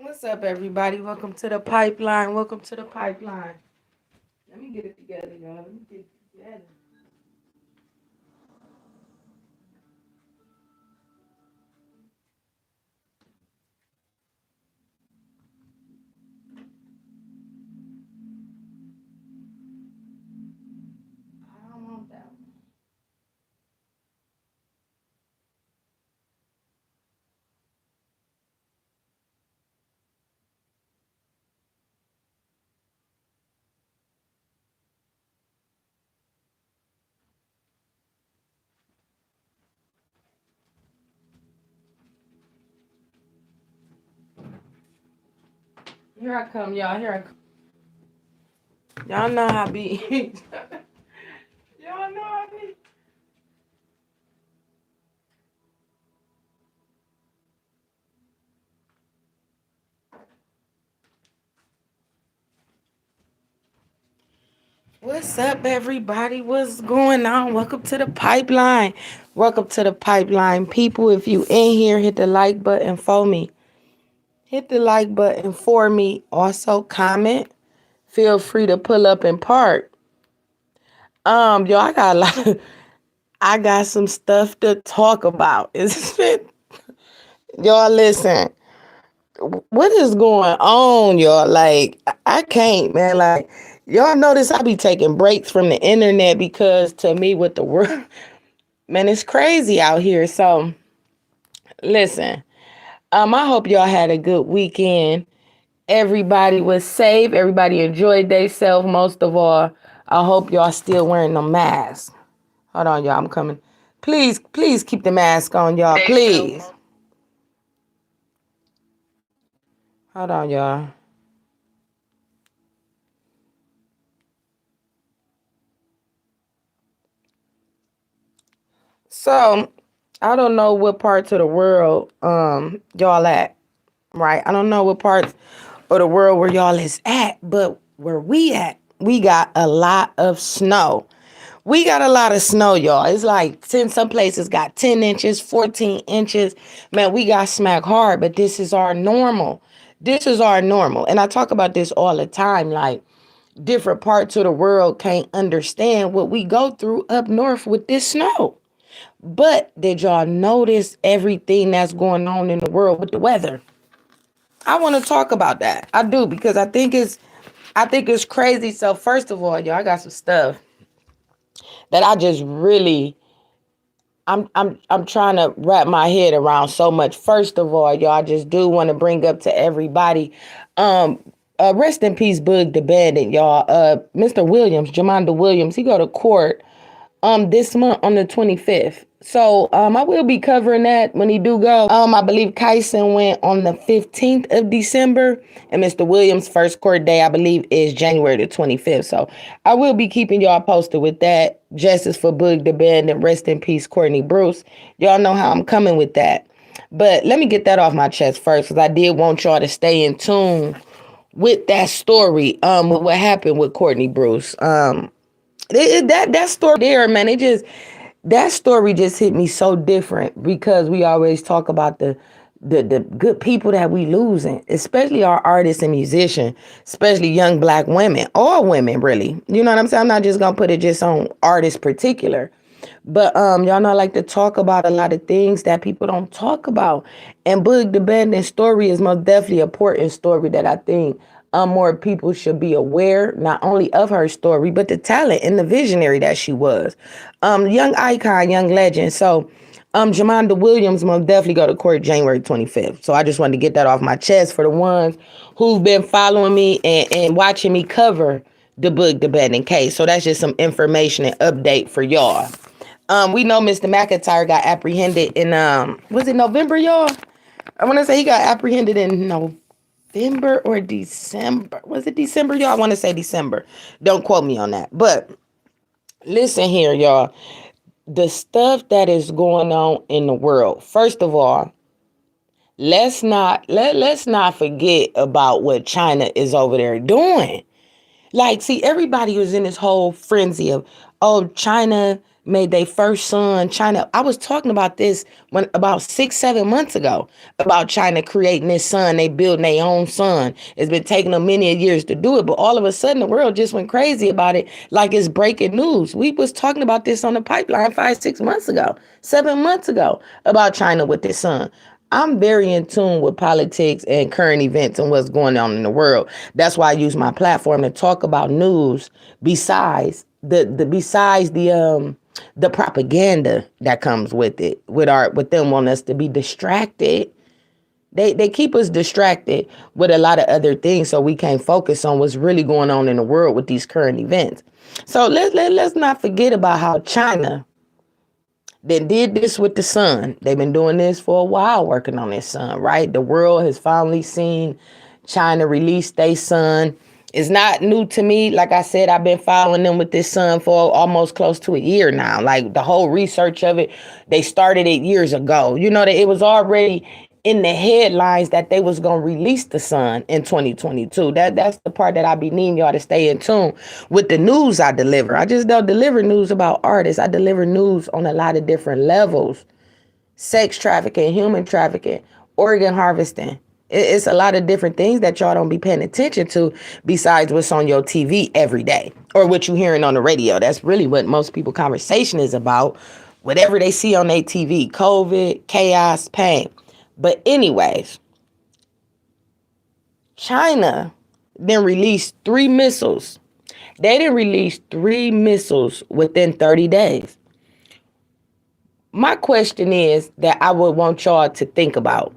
What's up, everybody? Welcome to the pipeline. Welcome to the pipeline. Let me get it together, y'all. Let me get it together. I don't want that one. Here I come, y'all. Here I come. Y'all know how I be. Y'all know how I be. What's up, everybody? What's going on? Welcome to the pipeline. Welcome to the pipeline, people. If you in here, hit the like button for me. Hit the like button for me. Also, comment. Feel free to pull up and park. Yo, I got a lot. I got some stuff to talk about. Y'all listen. What is going on, y'all? Like, I can't, man. Like, y'all notice I be taking breaks from the internet because to me, with the world, man, it's crazy out here. So, listen. I hope y'all had a good weekend. Everybody was safe. Everybody enjoyed themselves. Most of all, I hope y'all still wearing the mask. Hold on, y'all. I'm coming. Please keep the mask on, y'all. Please. Hold on, y'all. So, I don't know what parts of the world y'all at, right? I don't know what parts of the world where y'all is at, but where we at, we got a lot of snow. We got a lot of snow, y'all. It's like 10, some places got 10 inches, 14 inches. Man, we got smack hard, but this is our normal. This is our normal. And I talk about this all the time. Like, different parts of the world can't understand what we go through up north with this snow. But did y'all notice everything that's going on in the world with the weather? I want to talk about that. I do because I think it's crazy. So first of all, y'all, I got some stuff that I just really I'm trying to wrap my head around so much. First of all, y'all, I just do want to bring up to everybody. Um Rest in peace, Boog the Bandit, y'all. Mr. Williams, Jamonda Williams, he go to court this month on the 25th. So I will be covering that when he do go. I believe Kyson went on the 15th of December, and Mr. Williams' first court day, I believe, is January the 25th. So I will be keeping y'all posted with that. Justice for Boog the Band and rest in peace, Courtney Bruce. Y'all know how I'm coming with that. But let me get that off my chest first, because I did want y'all to stay in tune with that story, with what happened with Courtney Bruce. That story there, man, that story just hit me so different because we always talk about the good people that we losing, especially our artists and musicians, especially young black women, all women really. You know what I'm saying? I'm not just gonna put it just on artists particular. But y'all know I like to talk about a lot of things that people don't talk about. And Boog the Bandit story is most definitely an important story that I think more people should be aware, not only of her story, but the talent and the visionary that she was. Young icon, young legend. So Jamonda Williams most definitely go to court January 25th. So I just wanted to get that off my chest for the ones who've been following me and watching me cover the Boog the Bandit case. So that's just some information and update for y'all. We know Mr. McIntyre got apprehended in was it November, y'all? I want to say he got apprehended in November or December. Was it December, y'all? I want to say December. Don't quote me on that. But listen here, y'all. The stuff that is going on in the world. First of all, let's not forget about what China is over there doing. Like, see, everybody was in this whole frenzy of, oh, China made their first son. China, I was talking about this when about 6, 7 months ago about China creating this sun. They building their own sun. It's been taking them many years to do it, but all of a sudden the world just went crazy about it, like it's breaking news. We was talking about this on the pipeline 5, 6 months ago, 7 months ago about China with this sun. I'm very in tune with politics and current events and what's going on in the world. That's why I use my platform to talk about news besides the propaganda that comes with it, with them wanting us to be distracted. They keep us distracted with a lot of other things, so we can't focus on what's really going on in the world with these current events. So let's not forget about how China then did this with the sun. They've been doing this for a while, working on this sun, right? The world has finally seen China release their sun. It's not new to me. Like I said, I've been following them with this sun for almost close to a year now. Like the whole research of it, they started it years ago. You know, that it was already in the headlines that they was going to release the sun in 2022. That's the part that I be needing y'all to stay in tune with the news I deliver. I just don't deliver news about artists. I deliver news on a lot of different levels. Sex trafficking, human trafficking, organ harvesting. It's a lot of different things that y'all don't be paying attention to besides what's on your TV every day or what you hearing on the radio. That's really what most people conversation is about. Whatever they see on their TV, COVID, chaos, pain. But anyways, China then released 3 missiles. They didn't release 3 missiles within 30 days. My question is that I would want y'all to think about.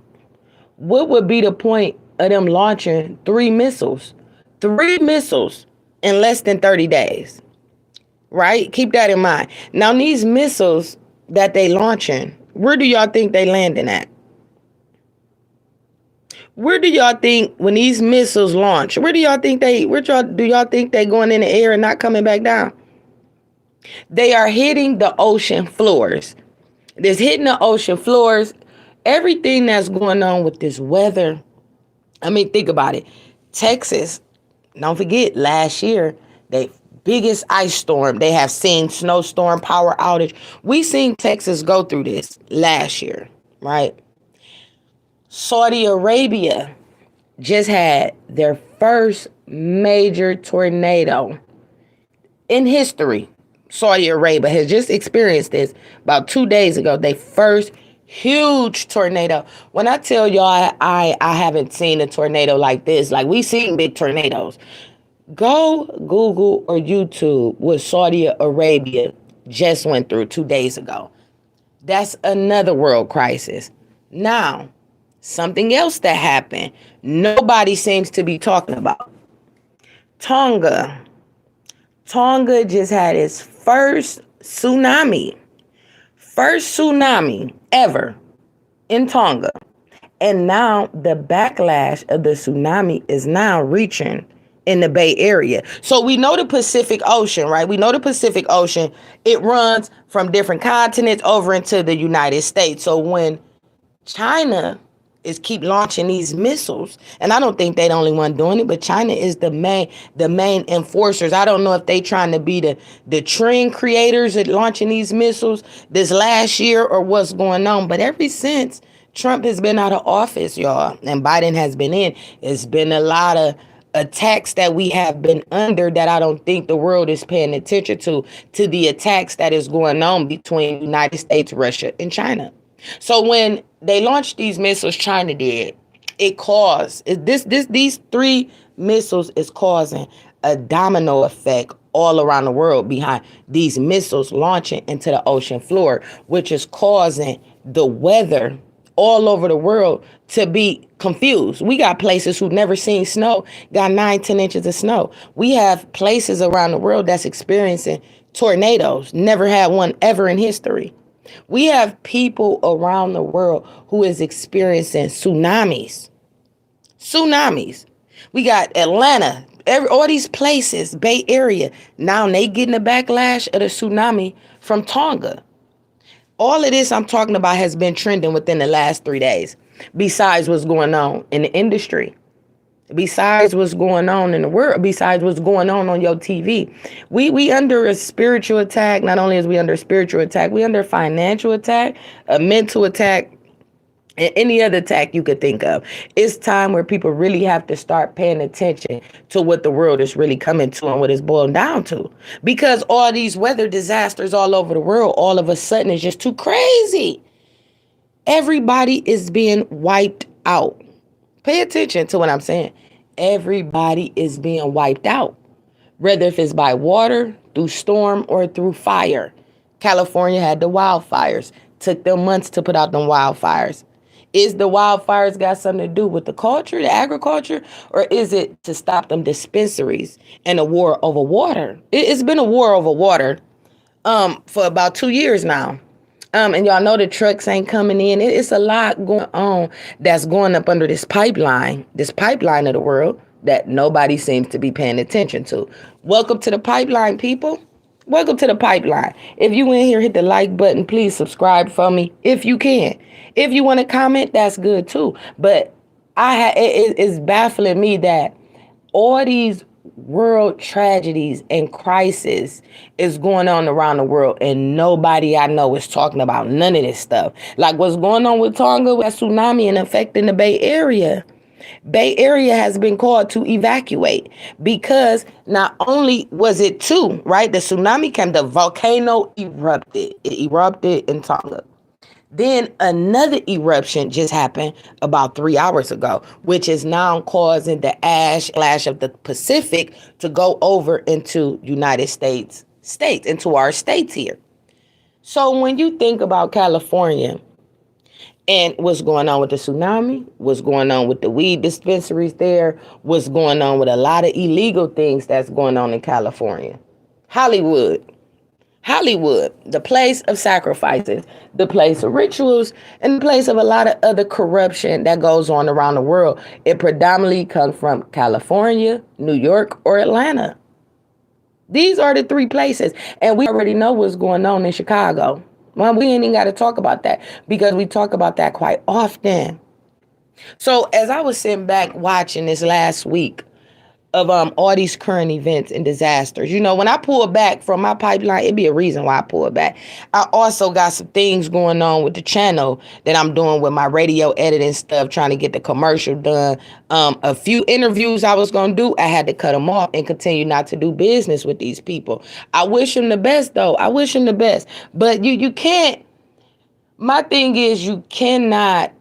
What would be the point of them launching 3 missiles? 3 missiles in less than 30 days, right? Keep that in mind. Now, these missiles that they launching, where do y'all think they landing at? Where do y'all think when these missiles launch, do y'all think they going in the air and not coming back down? They are hitting the ocean floors. This hitting the ocean floors. Everything that's going on with this weather. I mean, think about it. Texas, don't forget, last year, the biggest ice storm. They have seen snowstorm, power outage. We seen Texas go through this last year, right? Saudi Arabia just had their first major tornado in history. Saudi Arabia has just experienced this about 2 days ago. They first huge tornado. When I tell y'all I haven't seen a tornado like this, like we seen big tornadoes. Go Google or YouTube what Saudi Arabia just went through 2 days ago. That's another world crisis. Now, something else that happened, nobody seems to be talking about. Tonga. Tonga just had its first tsunami. First tsunami ever in Tonga. And now the backlash of the tsunami is now reaching in the Bay Area. So we know the Pacific Ocean, right? We know the Pacific Ocean. It runs from different continents over into the United States. So when China is keep launching these missiles, and I don't think they're the only one doing it, but China is the main enforcers. I don't know if they trying to be the trend creators at launching these missiles this last year or what's going on. But ever since Trump has been out of office, y'all, and Biden has been in, it's been a lot of attacks that we have been under that I don't think the world is paying attention to the attacks that is going on between United States, Russia, and China. So when they launched these missiles, China did, it caused these 3 missiles is causing a domino effect all around the world behind these missiles launching into the ocean floor, which is causing the weather all over the world to be confused. We got places who've never seen snow, got 9-10 inches of snow. We have places around the world that's experiencing tornadoes, never had one ever in history. We have people around the world who is experiencing tsunamis. Tsunamis. We got Atlanta, all these places, Bay Area. Now they getting a backlash of the tsunami from Tonga. All of this I'm talking about has been trending within the last 3 days, besides what's going on in the industry. Besides what's going on in the world, besides what's going on your TV, we under a spiritual attack. Not only is we under spiritual attack, we under financial attack, a mental attack, and any other attack you could think of. It's time where people really have to start paying attention to what the world is really coming to and what it's boiled down to. Because all these weather disasters all over the world, all of a sudden, is just too crazy. Everybody is being wiped out. Pay attention to what I'm saying. Everybody is being wiped out, whether if it's by water, through storm, or through fire. California had the wildfires. Took them months to put out them wildfires. Is the wildfires got something to do with the culture, the agriculture, or is it to stop them dispensaries and a war over water? It's been a war over water for about 2 years now. And y'all know the trucks ain't coming in. It's a lot going on that's going up under this pipeline of the world that nobody seems to be paying attention to. Welcome to the pipeline, people. Welcome to the pipeline. If you in here, hit the like button. Please subscribe for me if you can. If you want to comment, that's good too. But it's baffling me that all these world tragedies and crisis is going on around the world and nobody I know is talking about none of this stuff. Like what's going on with Tonga, with tsunami and affecting the Bay Area. Bay Area has been called to evacuate because not only was it two, right? The tsunami came, the volcano erupted. It erupted in Tonga. Then another eruption just happened about 3 hours ago, which is now causing the ash splash of the Pacific to go over into United States, into our states here. So when you think about California and what's going on with the tsunami, what's going on with the weed dispensaries there, what's going on with a lot of illegal things that's going on in California. Hollywood, the place of sacrifices, the place of rituals, and the place of a lot of other corruption that goes on around the world. It predominantly comes from California, New York, or Atlanta. These are the three places. And we already know what's going on in Chicago. Well, we ain't even got to talk about that because we talk about that quite often. So as I was sitting back watching this last week, of all these current events and disasters. You know, when I pull back from my pipeline, it'd be a reason why I pull back. I also got some things going on with the channel that I'm doing with my radio editing stuff, trying to get the commercial done. A few interviews I was going to do, I had to cut them off and continue not to do business with these people. I wish them the best, though. I wish them the best. But you can't. My thing is you cannot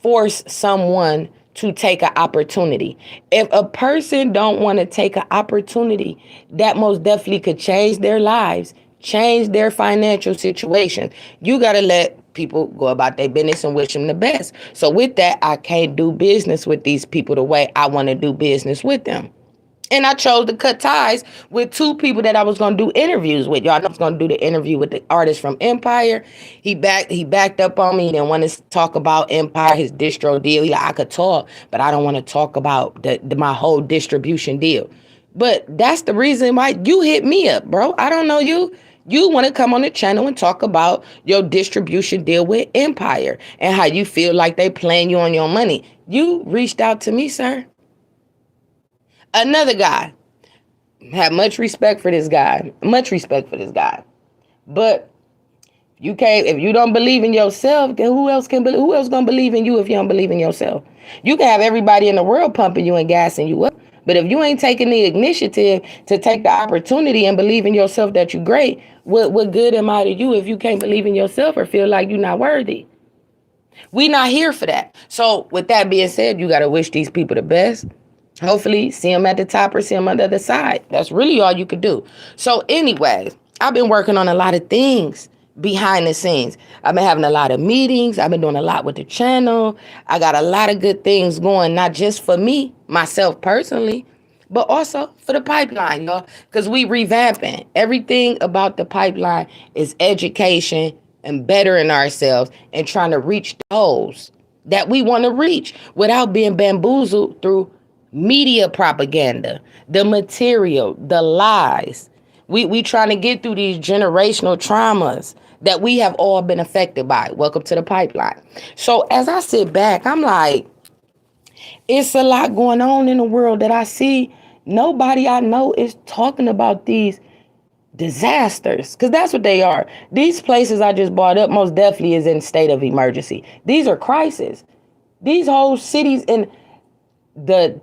force someone to take an opportunity. If a person don't want to take an opportunity, that most definitely could change their lives, change their financial situation. You got to let people go about their business and wish them the best. So with that, I can't do business with these people the way I want to do business with them. And I chose to cut ties with two people that I was going to do interviews with. Y'all know I was going to do the interview with the artist from Empire. He backed up on me. He didn't want to talk about Empire, his distro deal. He like, I could talk, but I don't want to talk about my whole distribution deal. But that's the reason why you hit me up, bro. I don't know you. You want to come on the channel and talk about your distribution deal with Empire and how you feel like they playing you on your money. You reached out to me, sir. Another guy, have much respect for this guy, But if you don't believe in yourself, then who else gonna believe in you if you don't believe in yourself? You can have everybody in the world pumping you and gassing you up. But if you ain't taking the initiative to take the opportunity and believe in yourself that you're great, what good am I to you if you can't believe in yourself or feel like you're not worthy? We not here for that. So with that being said, you got to wish these people the best. Hopefully see them at the top or see them on the other side. That's really all you could do. So anyways, I've been working on a lot of things behind the scenes. I've been having a lot of meetings. I've been doing a lot with the channel. I got a lot of good things going, not just for me, myself personally, but also for the pipeline, y'all. Because we revamping. Everything about the pipeline is education and bettering ourselves and trying to reach those that we want to reach without being bamboozled through media propaganda, the material, the lies. We trying to get through these generational traumas that we have all been affected by. Welcome to the pipeline. So as I sit back, I'm like, It's a lot going on in the world that I see. Nobody I know is talking about these disasters, because that's what they are. These places I just brought up most definitely is in state of emergency. These are crises. These whole cities in the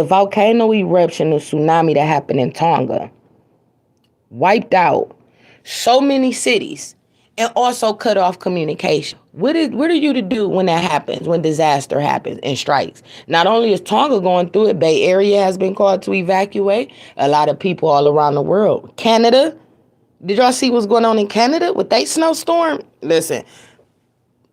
volcano eruption, the tsunami that happened in Tonga, wiped out so many cities and also cut off communication. What are you to do when that happens, when disaster happens and strikes? Not only is Tonga going through it, Bay Area has been called to evacuate. A lot of people all around the world. Canada, did y'all see what's going on in Canada with that snowstorm? Listen,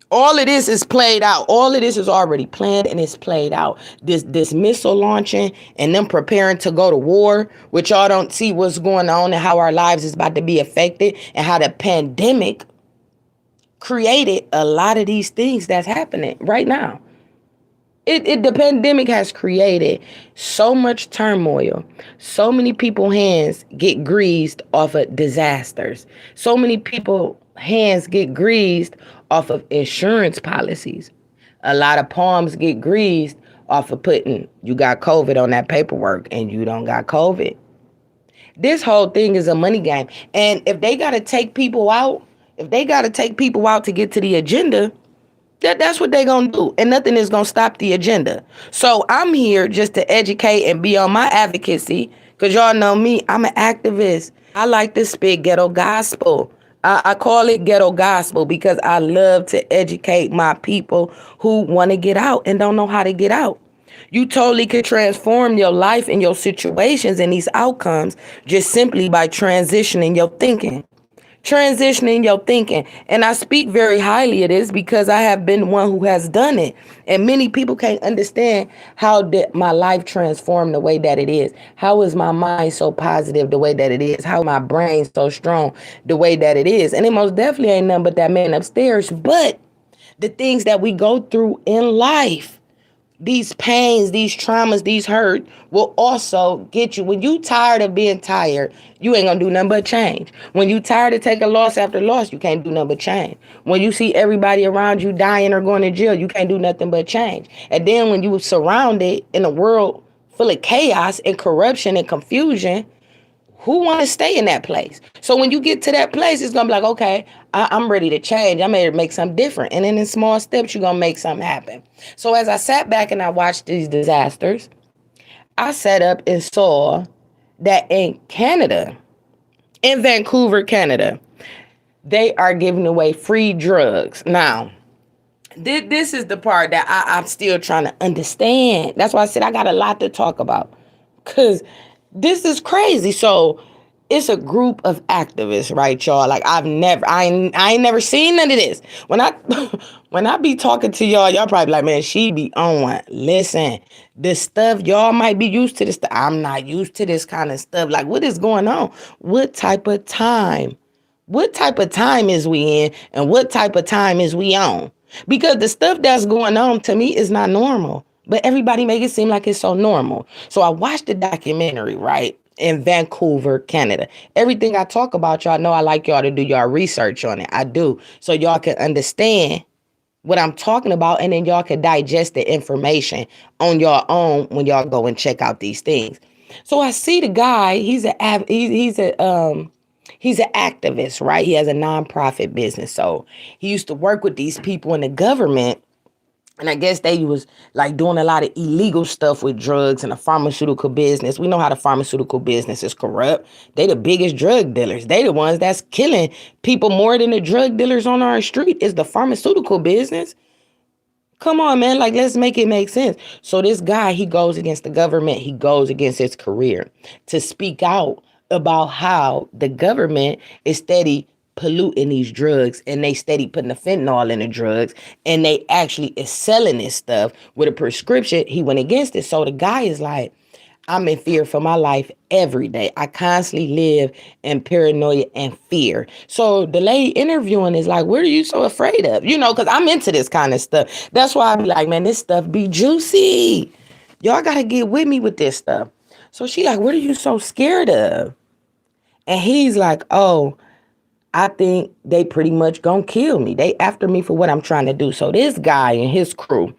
all of this is played out. All of this is already planned and it's played out. This missile launching and them preparing to go to war, which y'all don't see what's going on and how our lives is about to be affected and how the pandemic created a lot of these things that's happening right now. The pandemic has created so much turmoil. So many people's hands get greased off of disasters. So many people's hands get greased off of insurance policies. A lot of palms get greased off of putting you got COVID on that paperwork and you don't got COVID. This whole thing is a money game. And if they got to take people out, to get to the agenda, that's what they're going to do. And nothing is going to stop the agenda. So I'm here just to educate and be on my advocacy. Because y'all know me, I'm an activist. I like to spit ghetto gospel. I call it ghetto gospel because I love to educate my people who want to get out and don't know how to get out. You totally could transform your life and your situations and these outcomes just simply by transitioning your thinking. Transitioning your thinking. And I speak very highly of this because I have been one who has done it. And many people can't understand how did my life transform the way that it is. How is my mind so positive the way that it is? How my brain so strong the way that it is? And it most definitely ain't nothing but that man upstairs. But the things that we go through in life, these pains, these traumas, these hurt will also get you. When you tired of being tired, you ain't gonna do nothing but change. When you tired of taking loss after loss, you can't do nothing but change. When you see everybody around you dying or going to jail, you can't do nothing but change. And then when you surrounded in a world full of chaos and corruption and confusion, who want to stay in that place? So when you get to that place, it's going to be like, okay, I'm ready to change. I'm ready to make something different. And then in small steps, you're going to make something happen. So as I sat back and I watched these disasters, I sat up and saw that in Canada, in Vancouver, Canada, they are giving away free drugs. Now, this is the part that I'm still trying to understand. That's why I said I got a lot to talk about. Because this is crazy. So it's a group of activists, right, y'all? Like I ain't never seen none of this. When I when I be talking to y'all probably like, man, she be on one. Listen, this stuff, y'all might be used to this stuff. I'm not used to this kind of stuff. Like, what is going on? What type of time? What type of time is we in and what type of time is we on? Because the stuff that's going on to me is not normal. But everybody make it seem like it's so normal. So I watched the documentary, right, in Vancouver, Canada. Everything I talk about, y'all know I like y'all to do y'all research on it. I do. So y'all can understand what I'm talking about, and then y'all can digest the information on your own when y'all go and check out these things. So I see the guy, he's an activist, right? He has a nonprofit business. So he used to work with these people in the government. And I guess they was like doing a lot of illegal stuff with drugs and the pharmaceutical business. We know how the pharmaceutical business is corrupt. They the biggest drug dealers. They the ones that's killing people more than the drug dealers on our street is the pharmaceutical business. Come on, man. Like, let's make it make sense. So this guy, he goes against the government. He goes against his career to speak out about how the government is steady polluting these drugs and they steady putting the fentanyl in the drugs and they actually is selling this stuff with a prescription. He went against it. So the guy is like, I'm in fear for my life every day. I constantly live in paranoia and fear. So the lady interviewing is like, what are you so afraid of? You know, because I'm into this kind of stuff. That's why I be like, man, this stuff be juicy. Y'all got to get with me with this stuff. So she like, what are you so scared of? And he's like, oh, I think they pretty much gonna kill me. They after me for what I'm trying to do. So this guy and his crew,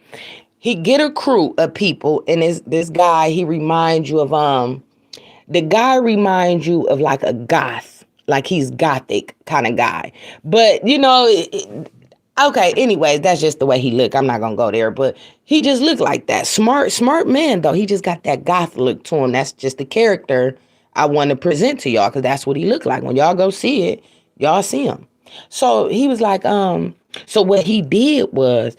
He get a crew of people, and this guy, he reminds you of the guy reminds you of like a goth, like he's gothic kind of guy. But okay, anyways, that's just the way he look. I'm not gonna go there, but he just looked like that. Smart man though. He just got that goth look to him. That's just the character I want to present to y'all, because that's what he looked like. When y'all go see it, y'all see him. So he was like, so what he did was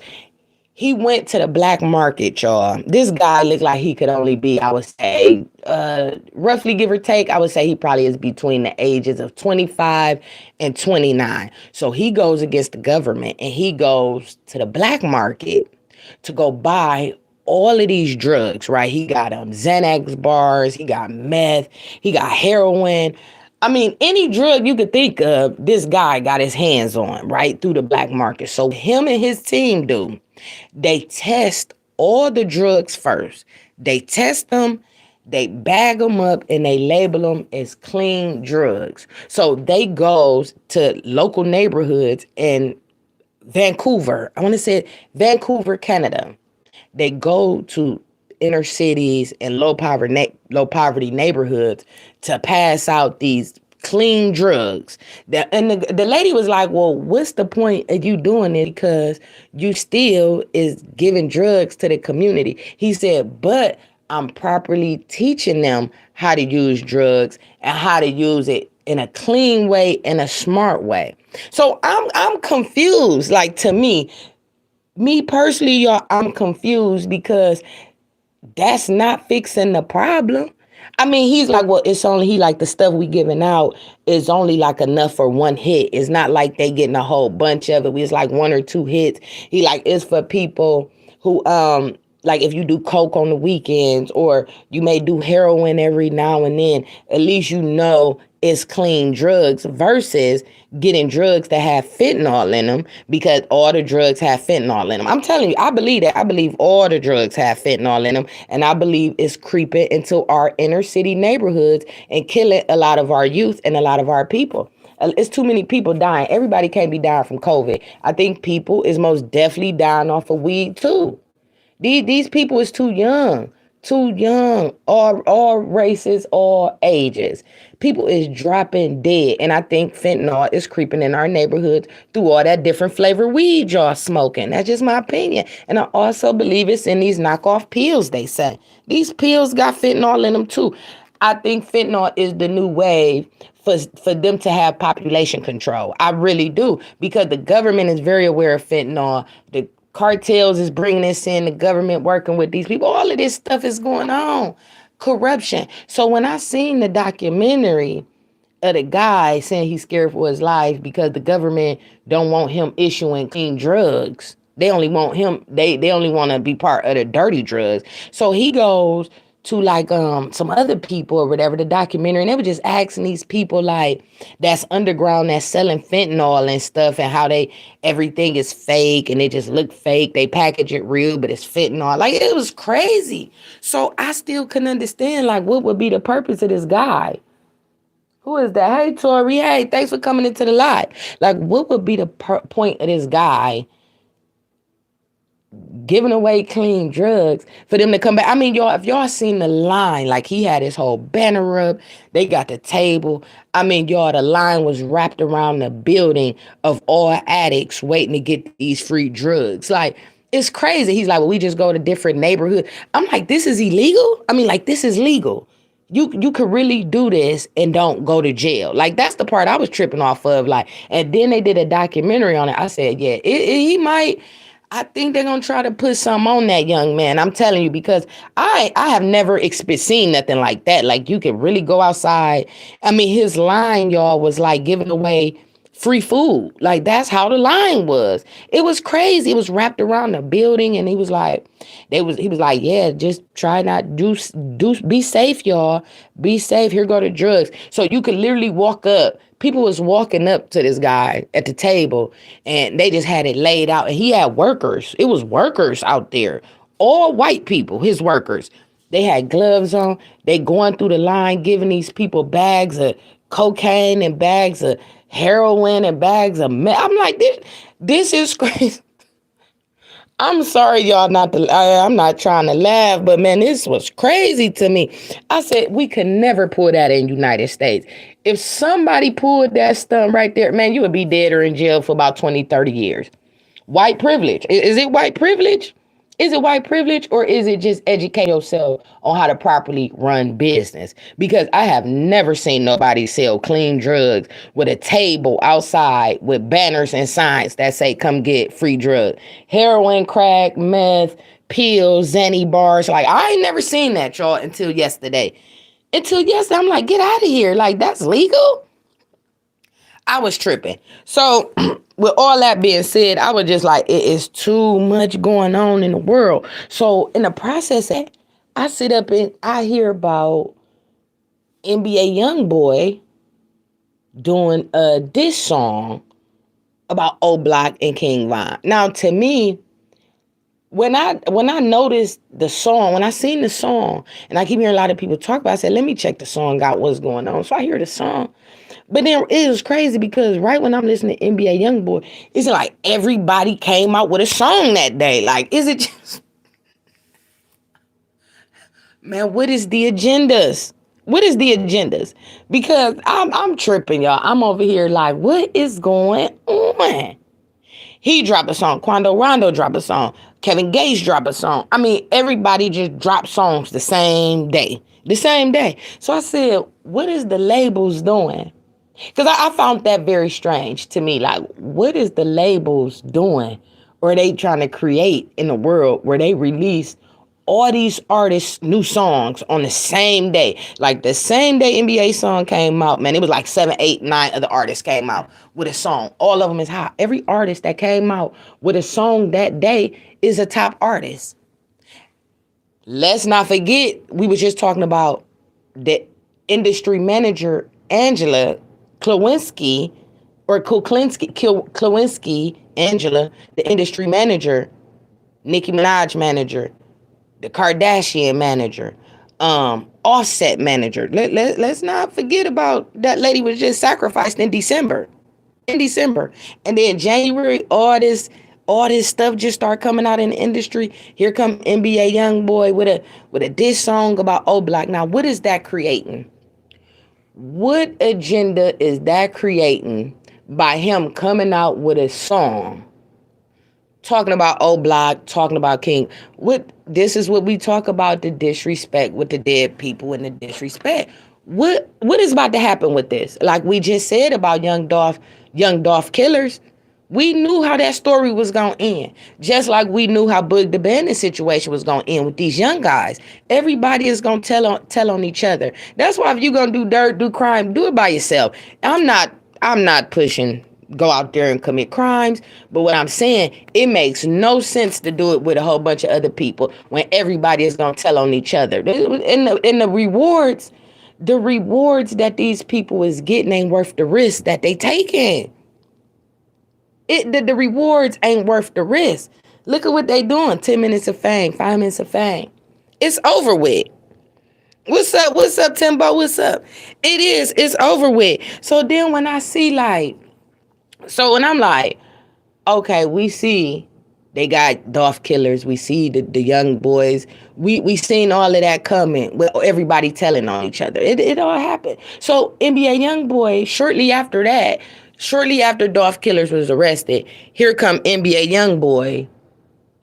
he went to the black market, y'all. This guy looked like he could only be, I would say, roughly give or take, I would say he probably is between the ages of 25 and 29. So he goes against the government and he goes to the black market to go buy all of these drugs, right? He got Xanax bars, he got meth, he got heroin. I mean, any drug you could think of, this guy got his hands on, right, through the black market. So him and his team do, they test all the drugs first. They test them, they bag them up, and they label them as clean drugs. So they goes to local neighborhoods in Vancouver. I want to say Vancouver, Canada. They go to inner cities and low poverty neighborhoods to pass out these clean drugs. And the lady was like, well, what's the point of you doing it? Because you still is giving drugs to the community. He said, but I'm properly teaching them how to use drugs and how to use it in a clean way and a smart way. So I'm confused. Like, to me personally, y'all, I'm confused because that's not fixing the problem. I mean, he's like, well, it's only, he like, the stuff we giving out is only like enough for one hit. It's not like they getting a whole bunch of it. It's like one or two hits. He like, it's for people who like, if you do coke on the weekends or you may do heroin every now and then, at least you know it's clean drugs versus getting drugs that have fentanyl in them, because all the drugs have fentanyl in them. I'm telling you, I believe that. I believe all the drugs have fentanyl in them, and I believe it's creeping into our inner city neighborhoods and killing a lot of our youth and a lot of our people. It's too many people dying. Everybody can't be dying from COVID. I think people is most definitely dying off of weed too. These people is too young, all races, all ages. People is dropping dead, and I think fentanyl is creeping in our neighborhoods through all that different flavor weed y'all smoking. That's just my opinion, and I also believe it's in these knockoff pills. They say these pills got fentanyl in them too. I think fentanyl is the new wave for them to have population control. I really do, because the government is very aware of fentanyl. The cartels is bringing this in, the government working with these people. All of this stuff is going on. Corruption. So when I seen the documentary of the guy saying he's scared for his life because the government don't want him issuing clean drugs. They only want him, they only want to be part of the dirty drugs. So he goes to like some other people or whatever, the documentary, and they were just asking these people like that's underground, that's selling fentanyl and stuff, and how they everything is fake and they just look fake. They package it real, but it's fentanyl. Like, it was crazy. So I still couldn't understand like what would be the purpose of this guy. Who is that? Hey, Tori. Hey, thanks for coming into the live. Like, what would be the point of this guy giving away clean drugs for them to come back? I mean, y'all, if y'all seen the line, like he had his whole banner up, they got the table. I mean, y'all, the line was wrapped around the building of all addicts waiting to get these free drugs. Like, it's crazy. He's like, well, we just go to different neighborhoods. I'm like, this is illegal? I mean, like, this is legal. You could really do this and don't go to jail. Like, that's the part I was tripping off of. Like, and then they did a documentary on it. I said, yeah, he might. I think they're gonna try to put some on that young man. I'm telling you, because I have never seen nothing like that. Like, you could really go outside. I mean, his line, y'all, was like giving away free food. Like, that's how the line was. It was crazy. It was wrapped around the building, and he was like, yeah, just try not be safe, y'all. Be safe. Here go the drugs. So you could literally walk up. People was walking up to this guy at the table, and they just had it laid out. And he had workers. It was workers out there, all white people, his workers. They had gloves on. They going through the line, giving these people bags of cocaine and bags of heroin and bags of meth. I'm like, this is crazy. I'm sorry, y'all. I'm not trying to laugh, but man, this was crazy to me. I said we could never pull that in United States. If somebody pulled that stunt right there, man, you would be dead or in jail for about 20, 30 years. White privilege. Is it white privilege? Is it white privilege, or is it just educate yourself on how to properly run business? Because I have never seen nobody sell clean drugs with a table outside with banners and signs that say come get free drug. Heroin, crack, meth, pills, Xanny bars. Like, I ain't never seen that, y'all, until yesterday. Until yesterday, I'm like, get out of here. Like, that's legal? I was tripping. So, with all that being said, I was just like, it is too much going on in the world. So, in the process, I sit up and I hear about NBA YoungBoy doing a diss song about O Block and King Von. Now, to me, when I noticed the song, when I seen the song, and I keep hearing a lot of people talk about it, I said, let me check the song out, what's going on. So I hear the song. But then it was crazy because right when I'm listening to NBA YoungBoy, it's like everybody came out with a song that day. Like, is it just, man, what is the agendas? What is the agendas? Because I'm tripping, y'all. I'm over here like, what is going on? He dropped a song. Quando Rondo dropped a song. Kevin Gates dropped a song. I mean, everybody just dropped songs the same day. The same day. So I said, what is the labels doing? Because I found that very strange to me. Like, what is the labels doing? Or are they trying to create in a world where they release all these artists' new songs on the same day? Like the same day NBA song came out, man, it was like 7, 8, 9 other artists came out with a song. All of them is hot. Every artist that came out with a song that day is a top artist. Let's not forget, we were just talking about the industry manager, Angela Klawinski, or Klawinski, Angela, the industry manager, Nicki Minaj manager, the Kardashian manager, Offset manager. Let's not forget about that lady was just sacrificed in December. In December. And then January, all this stuff just start coming out in the industry. Here come NBA YoungBoy with a diss song about O Block. Now, what is that creating? What agenda is that creating by him coming out with a song talking about O Block, talking about King? This is what we talk about, the disrespect with the dead people and the disrespect. What is about to happen with this? Like we just said about young Dolph killers. We knew how that story was going to end. Just like we knew how Boog the Bandit situation was going to end with these young guys. Everybody is going to tell on each other. That's why if you're going to do dirt, do crime, do it by yourself. I'm not pushing go out there and commit crimes. But what I'm saying, it makes no sense to do it with a whole bunch of other people when everybody is going to tell on each other. And the rewards that these people is getting ain't worth the risk that they taking. The rewards ain't worth the risk. Look at what they doing. 10 minutes of fame, 5 minutes of fame. It's over with. What's up? What's up, Timbo? What's up? It is. It's over with. So then when I see when I'm like, okay, we see they got Dolph killers. We see the young boys. We seen all of that coming with everybody telling on each other. It all happened. So NBA YoungBoy, shortly after Dolph Killers was arrested, here come NBA YoungBoy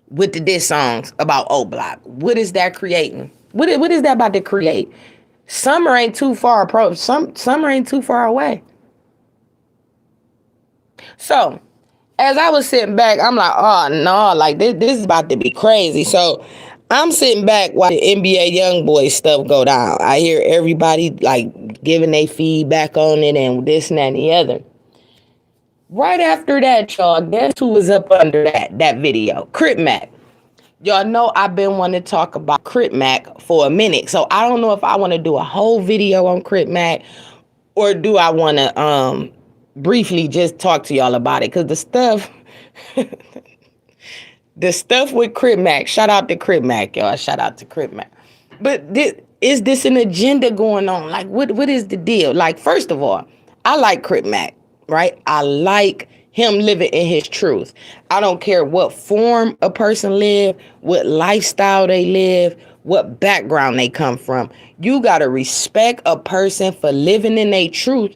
with the diss songs about O Block. What is that creating? What is that about to create? Summer ain't too far summer ain't too far away. So as I was sitting back, I'm like, oh no, like this is about to be crazy. So I'm sitting back while the NBA YoungBoy stuff go down. I hear everybody like giving their feedback on it and this and that and the other. Right after that, y'all, guess who was up under that video? Crip Mac. Y'all know I've been wanting to talk about Crip Mac for a minute. So I don't know if I want to do a whole video on Crip Mac or do I want to briefly just talk to y'all about it. Because the stuff with Crip Mac, shout out to Crip Mac, y'all. Shout out to Crip Mac. But is this an agenda going on? Like, what is the deal? Like, first of all, I like Crip Mac, right? I like him living in his truth. I don't care what form a person live, what lifestyle they live, what background they come from. You got to respect a person for living in their truth,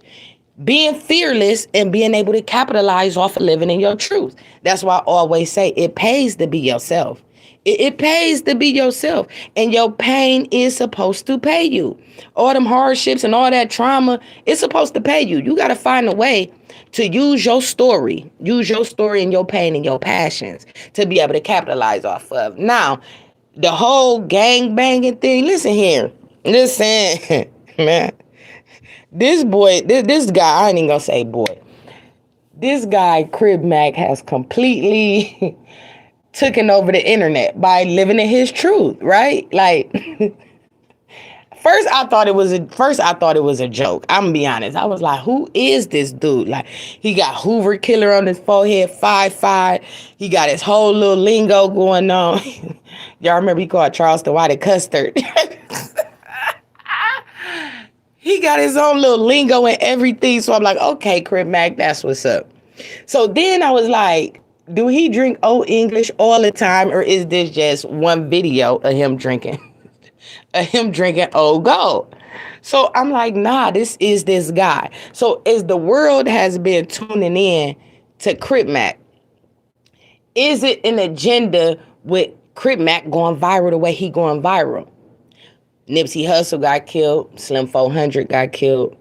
being fearless, and being able to capitalize off of living in your truth. That's why I always say it pays to be yourself. It pays to be yourself, and your pain is supposed to pay you. All them hardships and all that trauma, it's supposed to pay you. You got to find a way to use your story and your pain and your passions to be able to capitalize off of. Now, the whole gang banging thing, listen here. Listen, man. This boy, this guy, I ain't even gonna say boy. This guy, Crib Mac, has completely taken over the internet by living in his truth, right? Like, first I thought it was a joke. I'm gonna be honest. I was like, who is this dude? Like, he got Hoover Killer on his forehead, 5'5". He got his whole little lingo going on. Y'all remember he called Charleston White a custard. He got his own little lingo and everything. So I'm like, okay, Crib Mac, that's what's up. So then I was like, do he drink Old English all the time, or is this just one video of him drinking? Of him drinking Old Gold? So I'm like, nah, this is this guy. So as the world has been tuning in to Crib Mac, is it an agenda with Crib Mac going viral the way he going viral? Nipsey Hussle got killed. Slim 400 got killed.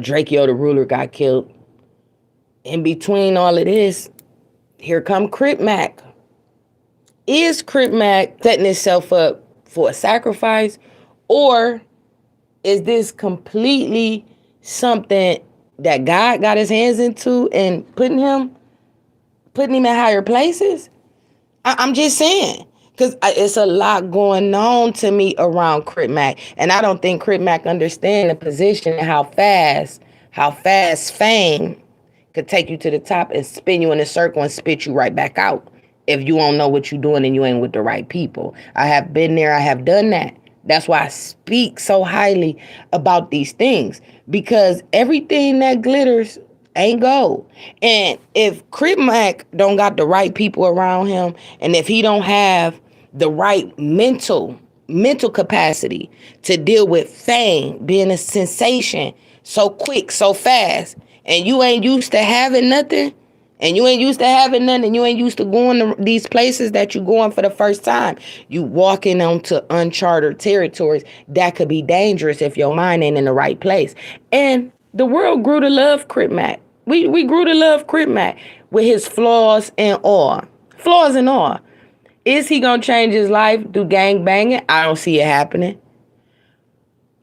Drake Yo the Ruler got killed. In between all of this, here come Crib Mac. Is Crib Mac setting himself up for a sacrifice, or is this completely something that God got his hands into and putting him in higher places? I'm just saying, because it's a lot going on to me around Crib Mac, and I don't think Crib Mac understand the position and how fast fame could take you to the top and spin you in a circle and spit you right back out if you don't know what you're doing and you ain't with the right people. I have been there. I have done that. That's why I speak so highly about these things, because everything that glitters ain't gold. And if Crib Mac don't got the right people around him, and if he don't have the right mental capacity to deal with fame, being a sensation so quick, so fast, and you ain't used to having nothing, and you ain't used to going to these places that you going for the first time, you walking onto uncharted territories that could be dangerous if your mind ain't in the right place. And the world grew to love Crib Mac. We grew to love Crib Mac with his flaws and all. Flaws and all. Is he gonna change his life through gang banging? I don't see it happening.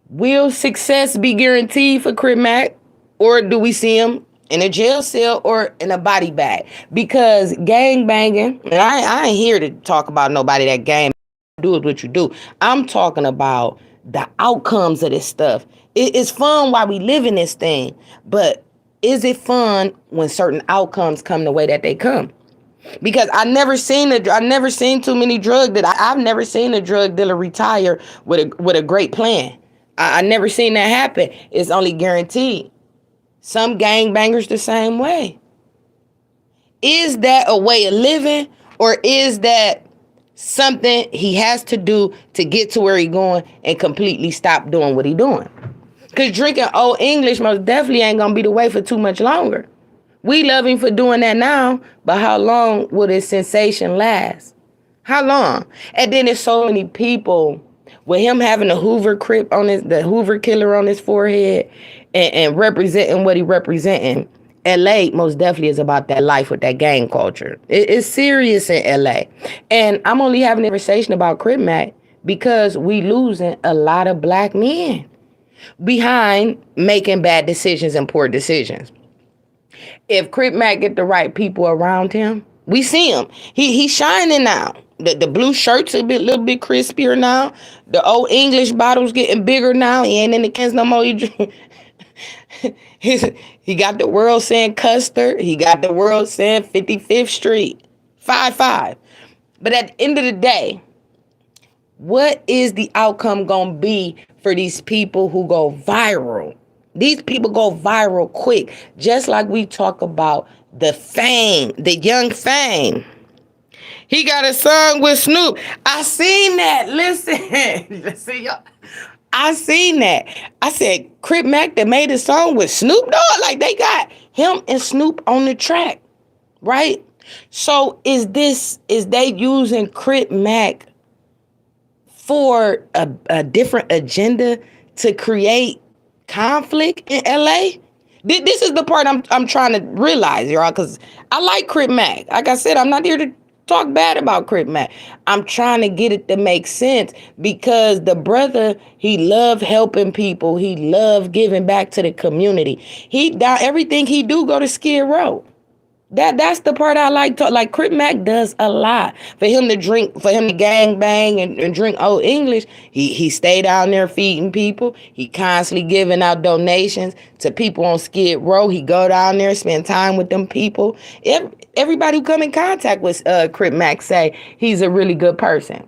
Will success be guaranteed for Crib Mac? Or do we see him in a jail cell or in a body bag? Because gang banging, and I ain't here to talk about nobody that gang do is what you do. I'm talking about the outcomes of this stuff. It's fun while we live in this thing, but is it fun when certain outcomes come the way that they come? Because I've never seen too many I've never seen a drug dealer retire with a great plan. I never seen that happen. It's only guaranteed. Some gangbangers the same way. Is that a way of living, or is that something he has to do to get to where he going and completely stop doing what he doing? Because drinking Old English most definitely ain't going to be the way for too much longer. We love him for doing that now, but how long will this sensation last? How long? And then there's so many people with him having the Hoover Killer on his forehead and representing what he representing. LA most definitely is about that life with that gang culture. It's serious in LA. And I'm only having a conversation about Crib Mac because we losing a lot of black men behind making bad decisions and poor decisions. If Crib Mac get the right people around him, we see him. He's shining now. The blue shirt's a little bit crispier now. The Old English bottle's getting bigger now. He ain't in the cans no more. He got the world saying Custer. He got the world saying 55th Street. 5-5. But at the end of the day, what is the outcome going to be for these people who go viral? These people go viral quick. Just like we talk about the Fame, the young Fame. He got a song with Snoop. I seen that. Listen. Listen, y'all. I seen that. I said, Crip Mac that made a song with Snoop Dogg. Like they got him and Snoop on the track, right? So is they using Crip Mac for a different agenda to create conflict in LA? This is the part I'm trying to realize, y'all, because I like Crip Mac. Like I said, I'm not here to talk bad about Crip Mac. I'm trying to get it to make sense because the brother, he loved helping people. He loved giving back to the community. Everything he do go to Skid Row. That's the part I like. Like Crip Mac does a lot for him to drink, for him to gang bang and drink old English. He stay down there feeding people. He constantly giving out donations to people on Skid Row. He go down there, spend time with them people. Everybody who come in contact with Crip Mac say he's a really good person.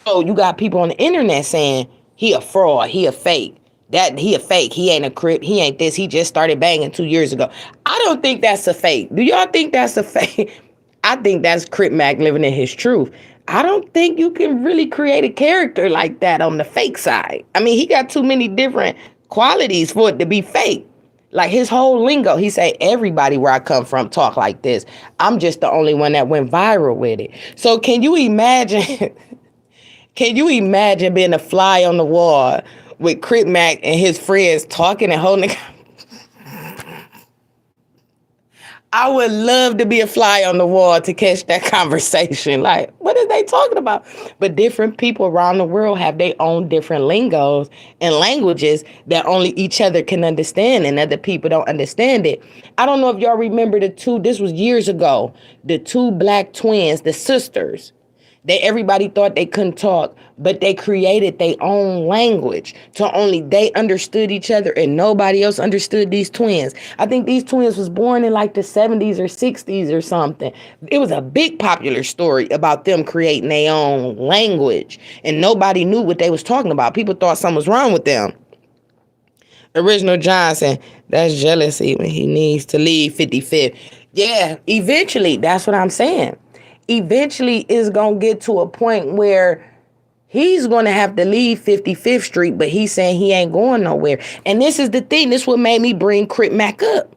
So you got people on the internet saying he a fraud, he a fake. That he a fake. He ain't a Crip. He ain't this. He just started banging 2 years ago. I don't think that's a fake. Do y'all think that's a fake? I think that's Crip Mac living in his truth. I don't think you can really create a character like that on the fake side. I mean, he got too many different qualities for it to be fake. Like his whole lingo, he say everybody where I come from talk like this. I'm just the only one that went viral with it. So can you imagine? Can you imagine being a fly on the wall with Crip Mac and his friends talking and holding? I would love to be a fly on the wall to catch that conversation. Like, what are they talking about? But different people around the world have their own different lingos and languages that only each other can understand and other people don't understand it. I don't know if y'all remember this was years ago, the two black twins, the sisters. Everybody thought they couldn't talk, but they created their own language. So only they understood each other and nobody else understood these twins. I think these twins was born in like the 70s or 60s or something. It was a big popular story about them creating their own language. And nobody knew what they was talking about. People thought something was wrong with them. Original Johnson, that's jealousy when he needs to leave 55th. Yeah, eventually, that's what I'm saying. Eventually it's going to get to a point where he's going to have to leave 55th Street, but he's saying he ain't going nowhere. And this is the thing. This is what made me bring Crip Mac up.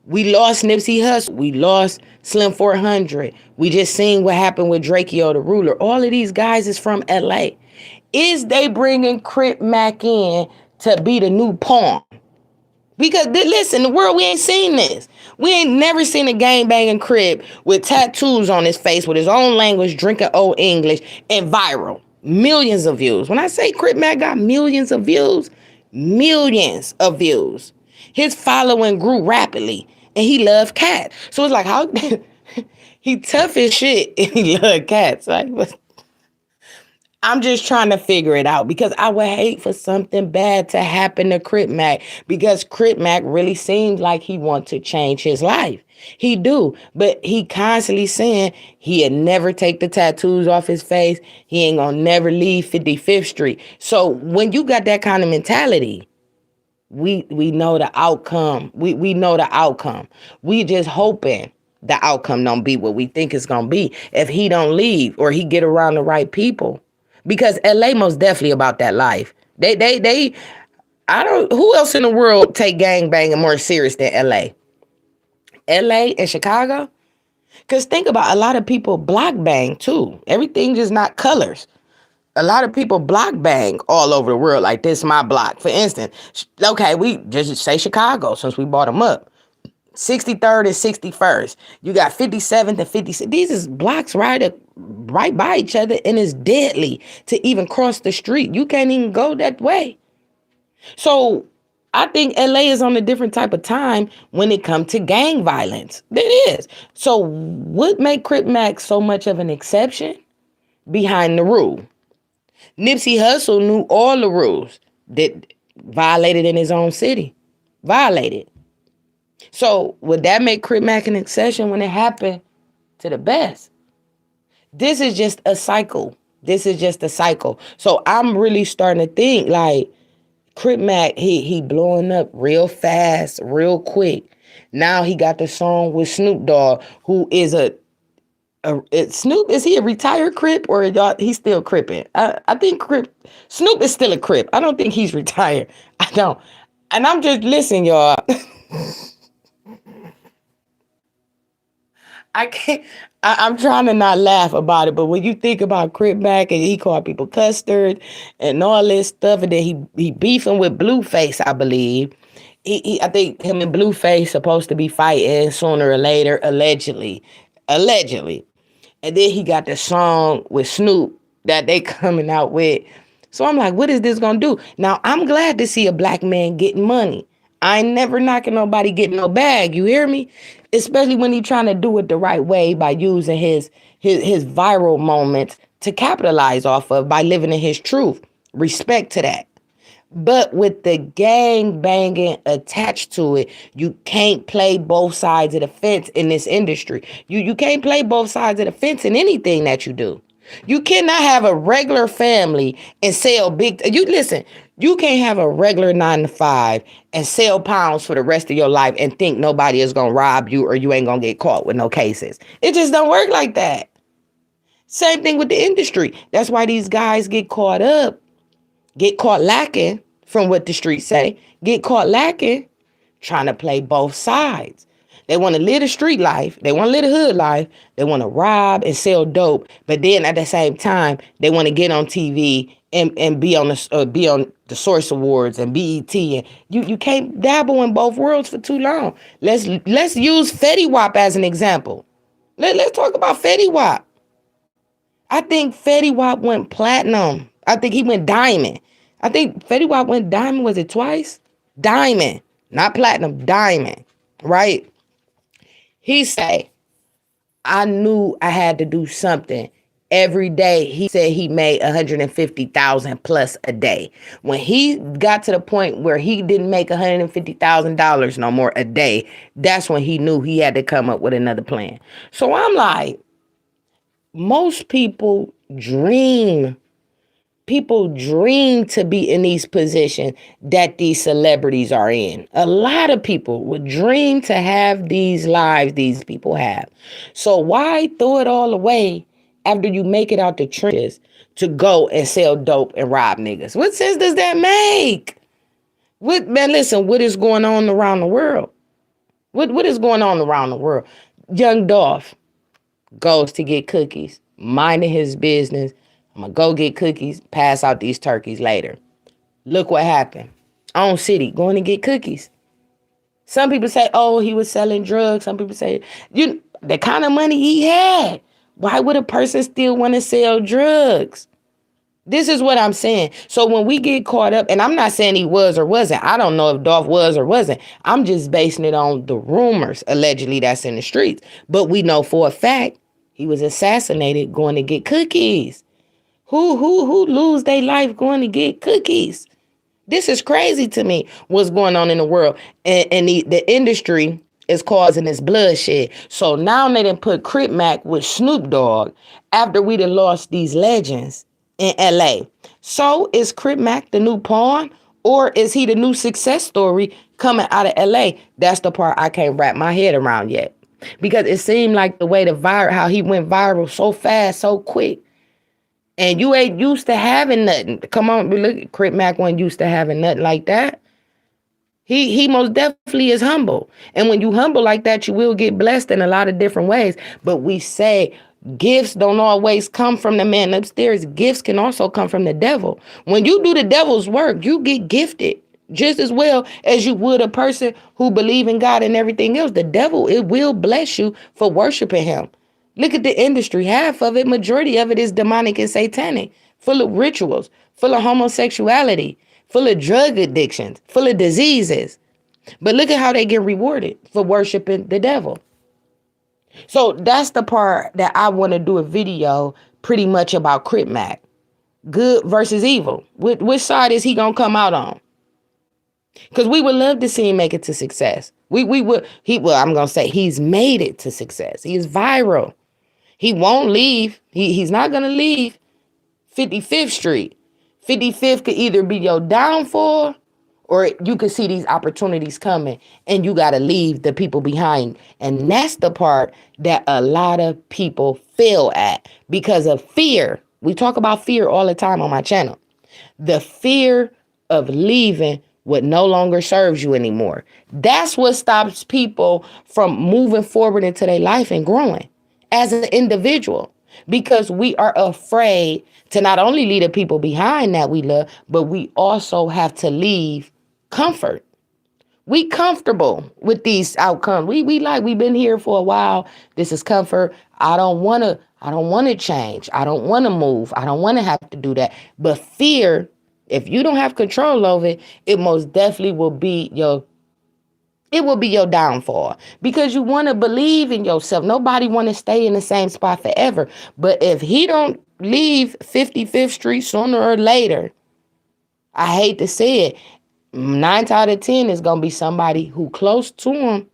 We lost Nipsey Hussle. We lost Slim 400. We just seen what happened with Drakeo the Ruler. All of these guys is from LA. Is they bringing Crip Mac in to be the new pawn? Because listen, the world, we ain't seen this. We ain't never seen a gang-banging Crip with tattoos on his face with his own language, drinking old English, and viral. Millions of views. When I say Crip Mac got millions of views, millions of views. His following grew rapidly, and he loved cats. So it's like, how he tough as shit, and he loved cats. Right? I'm just trying to figure it out because I would hate for something bad to happen to Crip Mac because Crip Mac really seems like he wants to change his life. He do, but he constantly saying he'd never take the tattoos off his face. He ain't gonna never leave 55th Street. So when you got that kind of mentality, we know the outcome. We know the outcome. We just hoping the outcome don't be what we think it's gonna be if he don't leave or he get around the right people. Because LA most definitely about that life. I don't, who else in the world take gangbanging more serious than LA? LA and Chicago? Because think about a lot of people block bang too. Everything just not colors. A lot of people block bang all over the world. Like this my block. For instance, okay, we just say Chicago since we brought them up. 63rd and 61st. You got 57th and 56th. These is blocks right by each other, and it's deadly to even cross the street. You can't even go that way. So I think LA is on a different type of time when it comes to gang violence. It is. So what made Crip Mac so much of an exception? Behind the rule. Nipsey Hussle knew all the rules that violated in his own city. Violated. So would that make Crip Mac an exception when it happened to the best? This is just a cycle. This is just a cycle. So I'm really starting to think like Crip Mac, he blowing up real fast, real quick. Now he got the song with Snoop Dogg, who is Snoop, is he a retired Crip or y'all, he's still cripping? I think Snoop is still a Crip. I don't think he's retired. I don't. And I'm just, listen, y'all. I can't. I'm trying to not laugh about it, but when you think about Crip Mac and he called people custard and all this stuff, and then he beefing with Blueface, I believe. I think him and Blueface supposed to be fighting sooner or later, allegedly. And then he got the song with Snoop that they coming out with. So I'm like, what is this gonna do? Now I'm glad to see a black man getting money. I ain't never knocking nobody getting no bag. You hear me? Especially when he trying to do it the right way by using his viral moments to capitalize off of by living in his truth. Respect to that. But with the gang banging attached to it, you can't play both sides of the fence in this industry. You can't play both sides of the fence in anything that you do. You cannot have a regular family and sell big. You listen. You can't have a regular 9 to 5 and sell pounds for the rest of your life and think nobody is gonna rob you or you ain't gonna get caught with no cases. It just don't work like that. Same thing with the industry. That's why these guys get caught lacking, from what the streets say, get caught lacking, trying to play both sides. They want to live the street life. They want to live the hood life. They want to rob and sell dope. But then at the same time, they want to get on TV and be on the Source Awards and BET. And you can't dabble in both worlds for too long. Let's use Fetty Wap as an example. Let's talk about Fetty Wap. I think Fetty Wap went platinum. I think he went diamond. I think Fetty Wap went diamond, was it twice? Diamond, not platinum, diamond, right? He say, I knew I had to do something every day. He said he made 150,000 plus a day. When he got to the point where he didn't make $150,000 no more a day, that's when he knew he had to come up with another plan. So I'm like, most people dream to be in these positions that these celebrities are in. A lot of people would dream to have these lives these people have. So why throw it all away after you make it out the trenches to go and sell dope and rob niggas? What sense does that make? Man, listen, what is going on around the world? What is going on around the world? Young Dolph goes to get cookies, minding his business. I'm going to go get cookies, pass out these turkeys later. Look what happened. Own city, going to get cookies. Some people say, oh, he was selling drugs. Some people say, the kind of money he had. Why would a person still want to sell drugs? This is what I'm saying. So when we get caught up, and I'm not saying he was or wasn't. I don't know if Dolph was or wasn't. I'm just basing it on the rumors, allegedly, that's in the streets. But we know for a fact he was assassinated going to get cookies. Who lose their life going to get cookies? This is crazy to me, what's going on in the world. And the industry is causing this bloodshed. So now they done put Crip Mac with Snoop Dogg after we done lost these legends in LA. So is Crip Mac the new pawn, or is he the new success story coming out of LA? That's the part I can't wrap my head around yet. Because it seemed like the way how he went viral so fast, so quick. And you ain't used to having nothing. Come on, look, Crip Mac wasn't used to having nothing like that. He most definitely is humble. And when you humble like that, you will get blessed in a lot of different ways. But we say gifts don't always come from the man upstairs. Gifts can also come from the devil. When you do the devil's work, you get gifted just as well as you would a person who believe in God and everything else. The devil, it will bless you for worshiping him. Look at the industry. Half of it, majority of it is demonic and satanic, full of rituals, full of homosexuality, full of drug addictions, full of diseases. But look at how they get rewarded for worshiping the devil. So that's the part that I want to do a video pretty much about Crip Mac. Good versus evil. Which side is he going to come out on? Because we would love to see him make it to success. I'm going to say he's made it to success. He is viral. He won't leave. He's not going to leave 55th Street. 55th could either be your downfall or you can see these opportunities coming and you got to leave the people behind. And that's the part that a lot of people fail at because of fear. We talk about fear all the time on my channel. The fear of leaving what no longer serves you anymore. That's what stops people from moving forward into their life and growing as an individual, because we are afraid to not only leave the people behind that we love, but we also have to leave comfort. We comfortable with these outcomes. We've been here for a while. This is comfort. I don't want to change. I don't want to move. I don't want to have to do that. But fear, if you don't have control over it, it most definitely will be your downfall, because you want to believe in yourself. Nobody want to stay in the same spot forever. But if he don't leave 55th Street sooner or later, I hate to say it, 9 out of 10 is going to be somebody who close to him.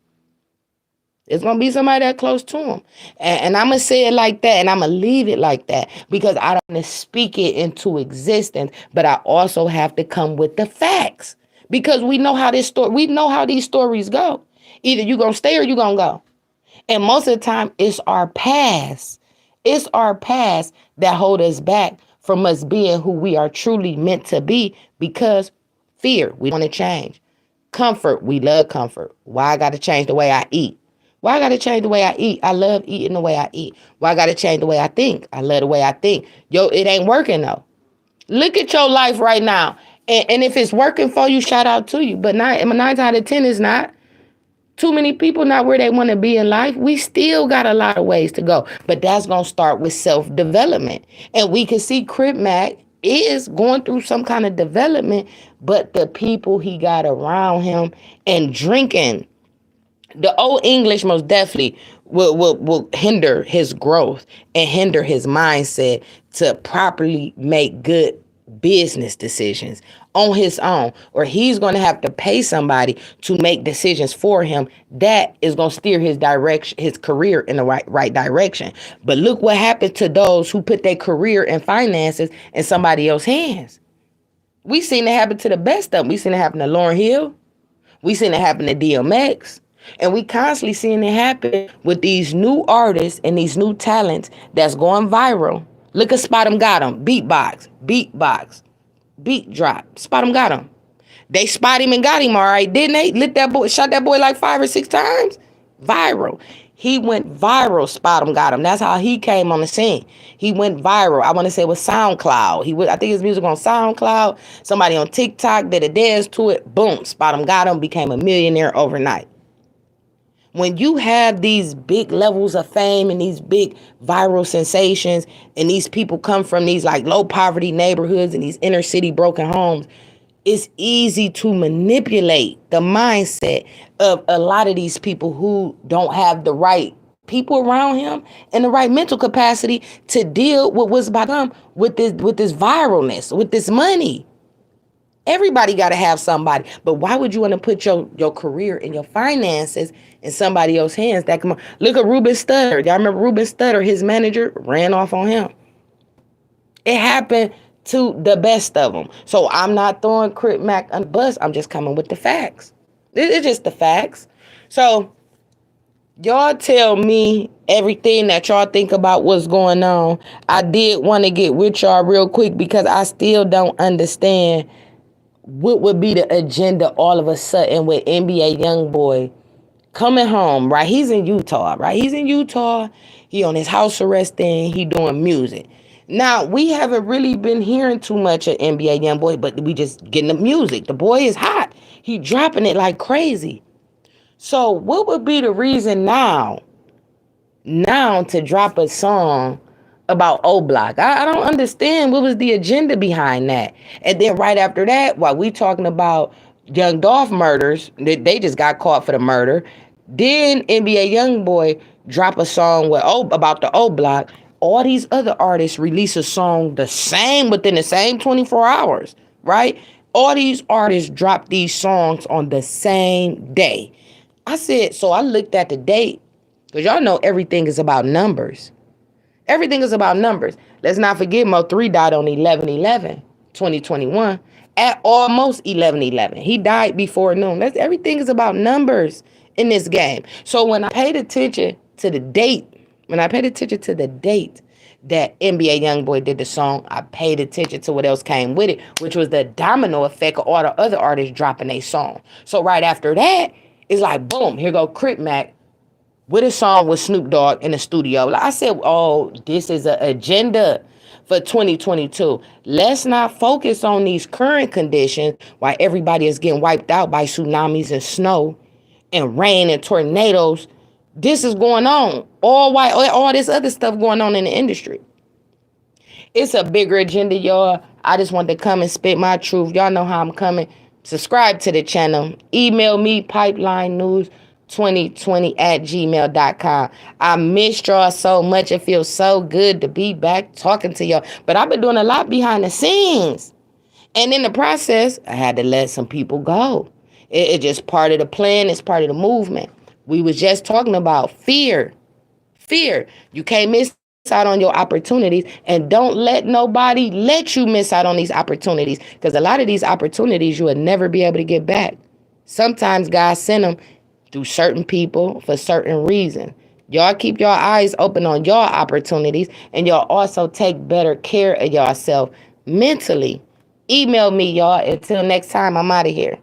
It's going to be somebody that close to him. And I'm going to say it like that, and I'm going to leave it like that, because I don't want to speak it into existence, but I also have to come with the facts, because we know how these stories go. Either you going to stay or you going to go. And most of the time, it's our past. It's our past that hold us back from us being who we are truly meant to be, because fear, we want to change. Comfort, we love comfort. Why I got to change the way I eat? Why I got to change the way I eat? I love eating the way I eat. Why I got to change the way I think? I love the way I think. Yo, it ain't working though. Look at your life right now. And if it's working for you, shout out to you. But 9 out of 10 is not. Too many people not where they want to be in life. We still got a lot of ways to go. But that's going to start with self-development. And we can see Crip Mac is going through some kind of development, but the people he got around him and drinking, the old English most definitely will hinder his growth and hinder his mindset to properly make good business decisions on his own, or he's going to have to pay somebody to make decisions for him that is going to steer his career in the right direction. But look what happened to those who put their career and finances in somebody else's hands. We seen it happen to the best of them. We seen it happen to Lauryn Hill. We seen it happen to DMX. And we constantly seeing it happen with these new artists and these new talents that's going viral. Look at Spot 'em Got 'em. Beat drop. Spot 'em Got 'em. They spot him and got him, all right, didn't they? Shot that boy like 5 or 6 times. Viral. He went viral, Spot 'em Got 'em. That's how he came on the scene. He went viral. I want to say it was SoundCloud. I think his music on SoundCloud. Somebody on TikTok did a dance to it. Boom, Spot 'em Got 'em, became a millionaire overnight. When you have these big levels of fame and these big viral sensations, and these people come from these like low poverty neighborhoods and these inner city broken homes, it's easy to manipulate the mindset of a lot of these people who don't have the right people around him and the right mental capacity to deal with what's about to come with this viralness, with this money. Everybody got to have somebody. But why would you want to put your career and your finances in somebody else's hands? Look at Ruben Studdard. Y'all remember Ruben Studdard? His manager ran off on him. It happened to the best of them. So I'm not throwing Crip Mac on the bus. I'm just coming with the facts. It's just the facts. So y'all tell me everything that y'all think about what's going on. I did want to get with y'all real quick because I still don't understand what would be the agenda all of a sudden with NBA YoungBoy coming home, right? He's in Utah, right? He's in Utah. He on his house arrest thing. He doing music. Now, we haven't really been hearing too much of NBA YoungBoy, but we just getting the music. The boy is hot. He dropping it like crazy. So what would be the reason now to drop a song about O Block? I don't understand what was the agenda behind that. And then right after that, while we talking about Young Dolph murders, they just got caught for the murder. Then NBA YoungBoy drop a song about the O Block. All these other artists release a song within the same 24 hours, right? All these artists drop these songs on the same day. So I looked at the date, because y'all know everything is about numbers. Everything is about numbers. Let's not forget Mo3 died on 11/11/2021. at almost 11:11. He died before noon. Everything is about numbers in this game. So when I paid attention to the date, that NBA YoungBoy did the song, I paid attention to what else came with it, which was the domino effect of all the other artists dropping a song. So right after that, it's like, boom, here go Crip Mac with a song with Snoop Dogg in the studio. Like I said, oh, this is an agenda for 2022. Let's not focus on these current conditions while everybody is getting wiped out by tsunamis and snow and rain and tornadoes. This is going on. All this other stuff going on in the industry. It's a bigger agenda, y'all. I just wanted to come and spit my truth. Y'all know how I'm coming. Subscribe to the channel. Email me, pipelinenews2020@gmail.com. I missed y'all so much. It feels so good to be back talking to y'all. But I've been doing a lot behind the scenes. And in the process, I had to let some people go. It's just part of the plan. It's part of the movement. We was just talking about fear. Fear. You can't miss out on your opportunities, and don't let nobody let you miss out on these opportunities, because a lot of these opportunities you will never be able to get back. Sometimes God sent them through certain people for certain reasons. Y'all keep your eyes open on your opportunities, and y'all also take better care of yourself mentally. Email me, y'all. Until next time, I'm out of here.